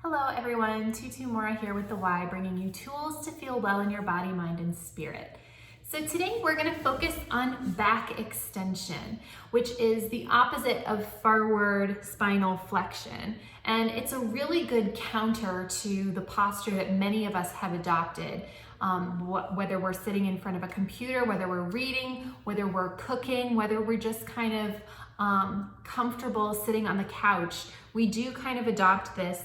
Hello everyone, Tutu Mora here with The Why, bringing you tools to feel well in your body, mind, and spirit. So today we're going to focus on back extension, which is the opposite of forward spinal flexion. And it's a really good counter to the posture that many of us have adopted. Whether we're sitting in front of a computer, whether we're reading, whether we're cooking, whether we're just kind of comfortable sitting on the couch, we do kind of adopt this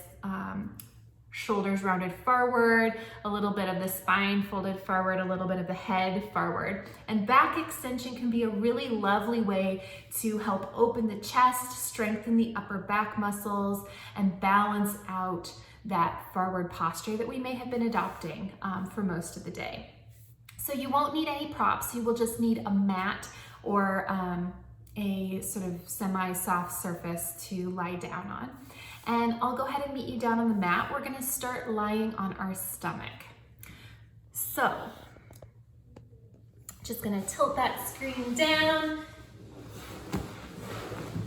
shoulders rounded forward, a little bit of the spine folded forward, a little bit of the head forward. And back extension can be a really lovely way to help open the chest, strengthen the upper back muscles, and balance out that forward posture that we may have been adopting for most of the day. So you won't need any props. You will just need a mat or a sort of semi-soft surface to lie down on. And I'll go ahead and meet you down on the mat. We're gonna start lying on our stomach. So, just gonna tilt that screen down.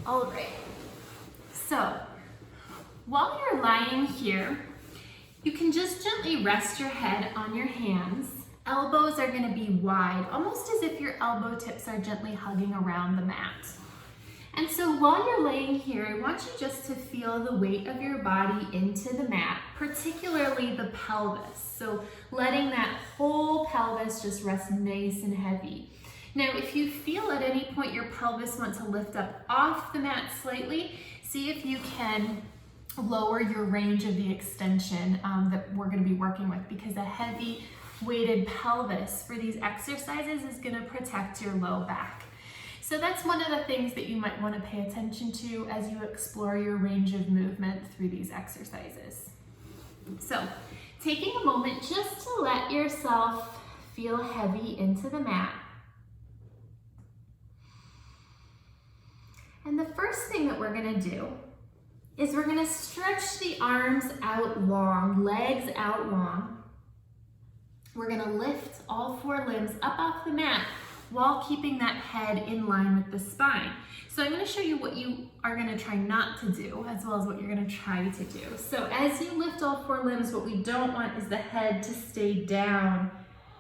All right. So, while you're lying here, you can just gently rest your head on your hands. Elbows are gonna be wide, almost as if your elbow tips are gently hugging around the mat. And so while you're laying here, I want you just to feel the weight of your body into the mat, particularly the pelvis. So letting that whole pelvis just rest nice and heavy. Now, if you feel at any point your pelvis wants to lift up off the mat slightly, see if you can lower your range of the extension that we're going to be working with, because a heavy weighted pelvis for these exercises is going to protect your low back. So that's one of the things that you might want to pay attention to as you explore your range of movement through these exercises. So taking a moment just to let yourself feel heavy into the mat. And the first thing that we're going to do is we're going to stretch the arms out long, legs out long. We're going to lift all four limbs up off the mat while keeping that head in line with the spine. So I'm going to show you what you are going to try not to do, as well as what you're going to try to do. So as you lift all four limbs, what we don't want is the head to stay down.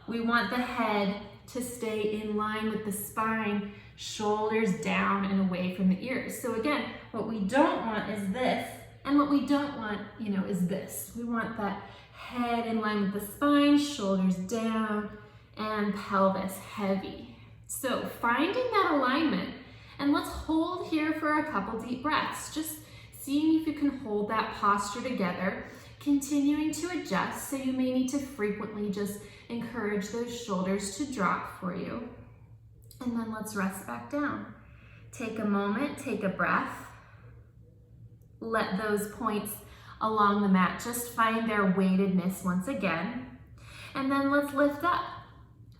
We want the head to stay in line with the spine, shoulders down and away from the ears. So again, what we don't want is this, and what we don't want, is this. We want that head in line with the spine, shoulders down, and pelvis heavy. So finding that alignment, and let's hold here for a couple deep breaths, just seeing if you can hold that posture together, continuing to adjust. So you may need to frequently just encourage those shoulders to drop for you. And then let's rest back down. Take a moment, take a breath. Let those points along the mat just find their weightedness once again. And then let's lift up.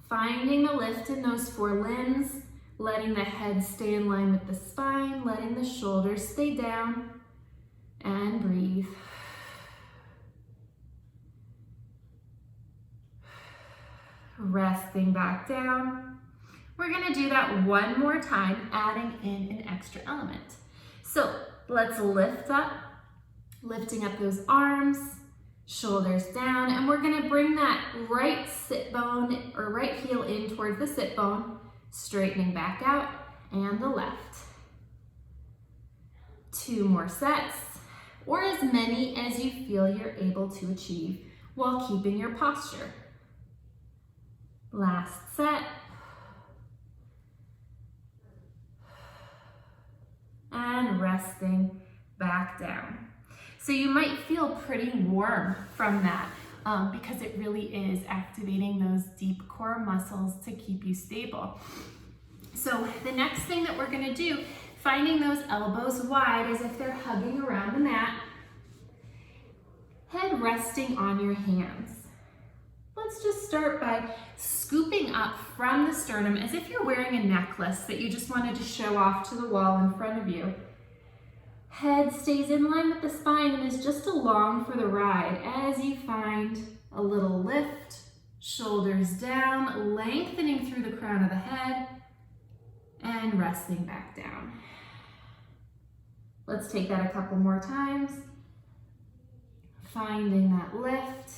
Finding the lift in those four limbs, letting the head stay in line with the spine, letting the shoulders stay down, and breathe. Resting back down. We're gonna do that one more time, adding in an extra element. So let's lift up, lifting up those arms, shoulders down, and we're gonna bring that right sit bone or right heel in towards the sit bone, straightening back out, and the left. 2 more sets, or as many as you feel you're able to achieve while keeping your posture. Last set. And resting back down. So you might feel pretty warm from that because it really is activating those deep core muscles to keep you stable. So the next thing that we're gonna do, finding those elbows wide as if they're hugging around the mat, head resting on your hands. Let's just start by scooping up from the sternum as if you're wearing a necklace that you just wanted to show off to the wall in front of you. Head stays in line with the spine and is just along for the ride as you find a little lift, shoulders down, lengthening through the crown of the head, and resting back down. Let's take that a couple more times. Finding that lift.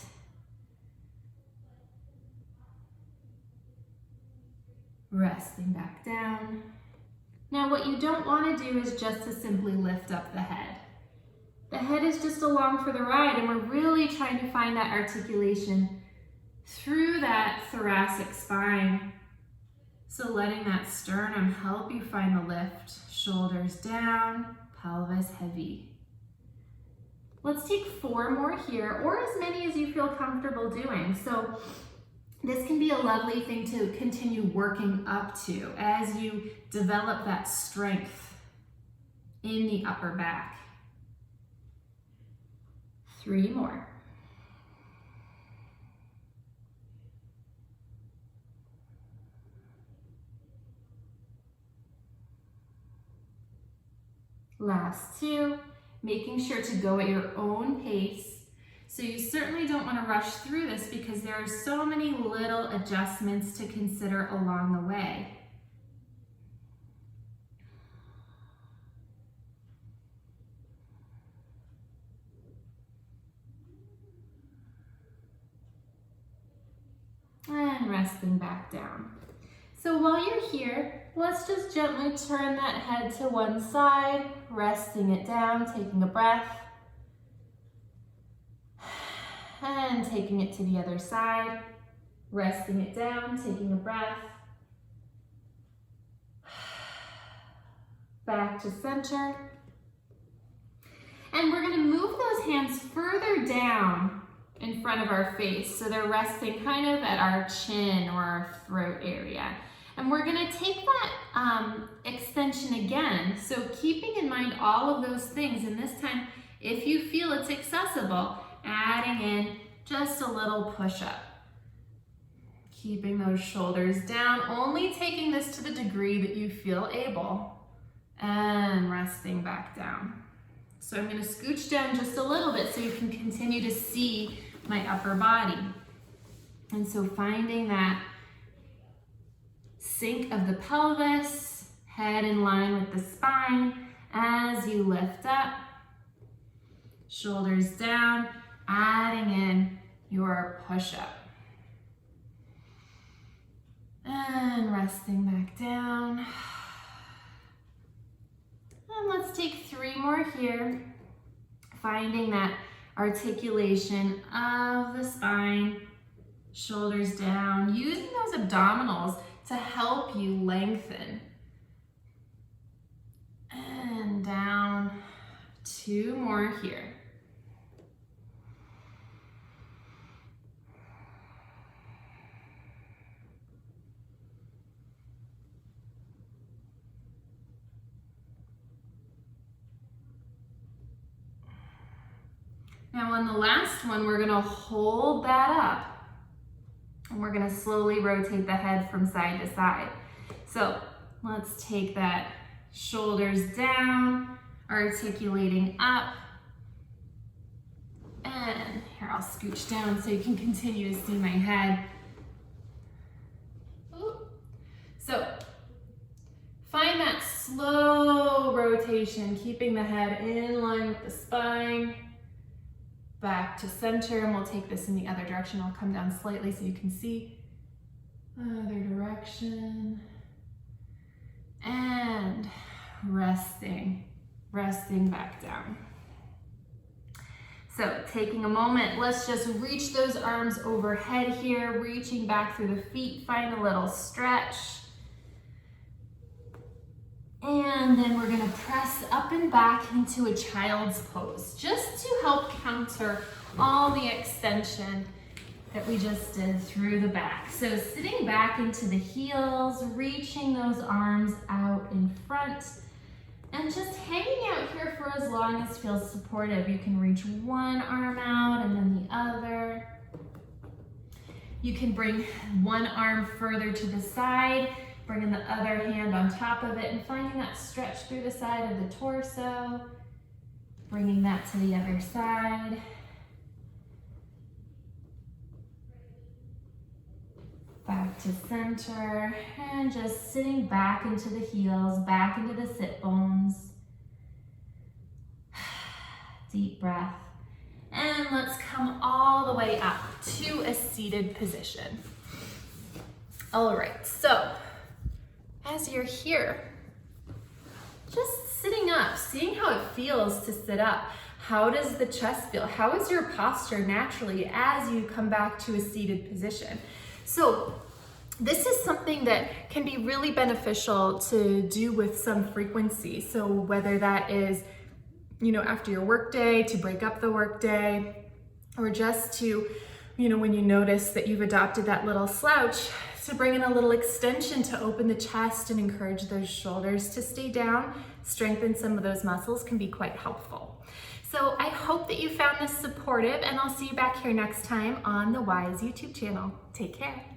Resting back down. Now what you don't want to do is just to simply lift up the head. The head is just along for the ride, and we're really trying to find that articulation through that thoracic spine. So letting that sternum help you find the lift. Shoulders down, pelvis heavy. Let's take 4 more here, or as many as you feel comfortable doing. So this can be a lovely thing to continue working up to as you develop that strength in the upper back. 3 more. Last 2, making sure to go at your own pace. So you certainly don't want to rush through this because there are so many little adjustments to consider along the way. And resting back down. So while you're here, let's just gently turn that head to one side, resting it down, taking a breath. And taking it to the other side, resting it down, taking a breath. Back to center. And we're going to move those hands further down in front of our face. So they're resting kind of at our chin or our throat area. And we're going to take that extension again. So keeping in mind all of those things, and this time, if you feel it's accessible, adding in just a little push-up. Keeping those shoulders down, only taking this to the degree that you feel able, and resting back down. So I'm going to scooch down just a little bit so you can continue to see my upper body. And so finding that sink of the pelvis, head in line with the spine as you lift up, shoulders down, adding in your push-up. And resting back down. And let's take 3 more here. Finding that articulation of the spine, shoulders down, using those abdominals to help you lengthen. And down. 2 more here. Now on the last one, we're gonna hold that up and we're gonna slowly rotate the head from side to side. So let's take that shoulders down, articulating up. And here, I'll scooch down so you can continue to see my head. Ooh. So find that slow rotation, keeping the head in line with the spine. Back to center, and we'll take this in the other direction. I'll come down slightly so you can see. Other direction. And resting back down. So taking a moment, let's just reach those arms overhead here, reaching back through the feet, find a little stretch. And then we're gonna press up and back into a child's pose, just to help counter all the extension that we just did through the back. So sitting back into the heels, reaching those arms out in front, and just hanging out here for as long as feels supportive. You can reach one arm out and then the other. You can bring one arm further to the side, bringing the other hand on top of it and finding that stretch through the side of the torso. Bringing that to the other side. Back to center, and just sitting back into the heels, back into the sit bones. Deep breath. And then let's come all the way up to a seated position. All right, so as you're here, just sitting up, seeing how it feels to sit up. How does the chest feel? How is your posture naturally as you come back to a seated position? So this is something that can be really beneficial to do with some frequency. So whether that is, after your workday, to break up the workday, or just to, when you notice that you've adopted that little slouch, to bring in a little extension to open the chest and encourage those shoulders to stay down, strengthen some of those muscles can be quite helpful. So I hope that you found this supportive, and I'll see you back here next time on the Wise YouTube channel. Take care.